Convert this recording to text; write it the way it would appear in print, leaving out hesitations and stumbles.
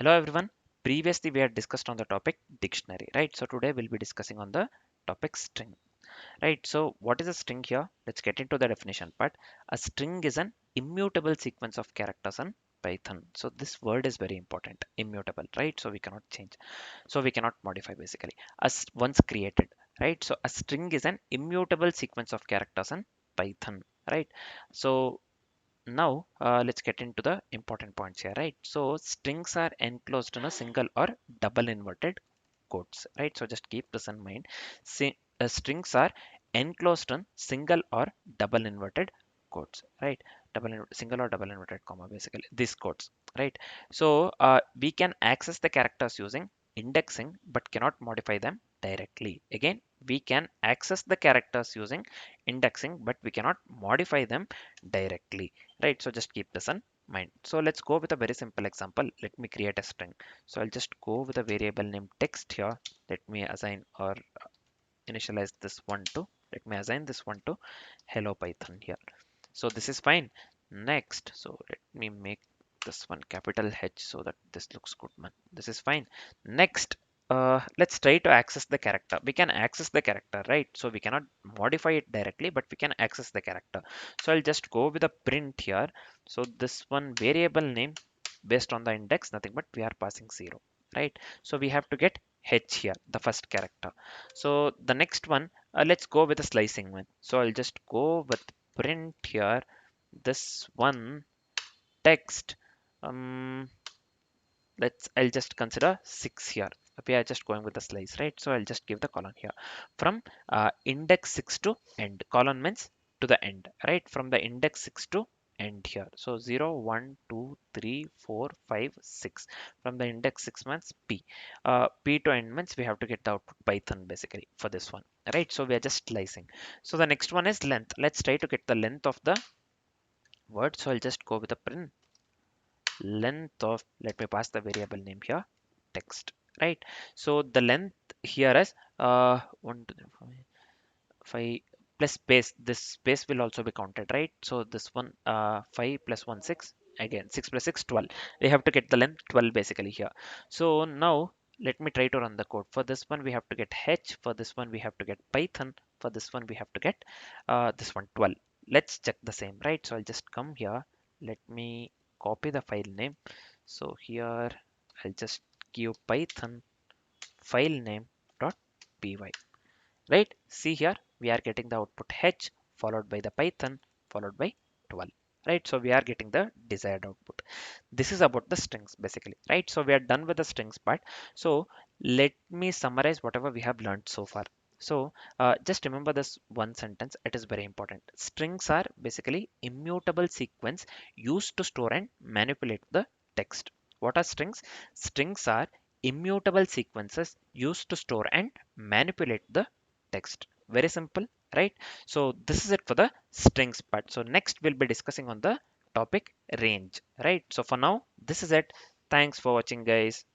Hello everyone. Previously we had discussed on the topic dictionary, right? So today we'll be discussing on the topic string, right? So what is a string here? Let's get into the definition part. A string is an immutable sequence of characters in Python. So this word is very important, immutable, right? So we cannot change. So we cannot modify basically. As once created, right? So a string is an immutable sequence of characters in Python, right? So now, let's get into the important points here, right? So strings are enclosed in a single or double inverted quotes, right? So just keep this in mind. Strings are enclosed in single or double inverted quotes, right? Single or double inverted comma, basically these quotes, right? So we can access the characters using indexing, but cannot modify them directly. Again, we can access the characters using indexing, but we cannot modify them directly, right? So just keep this in mind. So let's go with a very simple example. Let me create a string. So I'll just go with a variable name text here. Let me assign or initialize this one to, let me assign this one to hello Python here. So this is fine. Next, so let me make this one capital H so that this looks good, man. This is fine. Next, let's try to access the character. We can access the character, right? So we cannot modify it directly, but we can access the character. So I'll just go with a print here. So this one variable name based on the index, nothing but we are passing 0, right? So we have to get H here, the first character. So the next one, let's go with a slicing one. So I'll just go with print here this one text. um I'll just consider 6 here. We are just going with the slice, right? So I'll just give the colon here from index 6 to end. Colon means to the end, right? From the index 6 to end here. So 0 1 2 3 4 5 6. From the index 6 means p. P to end means we have to get the output Python basically for this one, right? So we are just slicing. So the next one is length. Let's try to get the length of the word. So I'll just go with the print length of, let me pass the variable name here, text, right? So the length here is 1 2 3 4 5 plus space. This space will also be counted, right? So this one 5 plus 1 6, again 6 plus 6 12. We have to get the length 12 basically here. So now let me try to run the code. For this one we have to get H, for this one we have to get Python, for this one we have to get this one 12. Let's check the same, right? So I'll just come here, let me copy the file name. So here I'll just give Python file name dot py, right? See here, we are getting the output H followed by the Python followed by 12, right? So we are getting the desired output. This is about the strings basically, right? So we are done with the strings part. So let me summarize whatever we have learned so far. So just remember this one sentence, it is very important. Strings are basically immutable sequence used to store and manipulate the text. What are strings? Strings are immutable sequences used to store and manipulate the text. Very simple, right? So this is it for the strings part. So next we'll be discussing on the topic range, right? So for now, this is it. Thanks for watching, guys.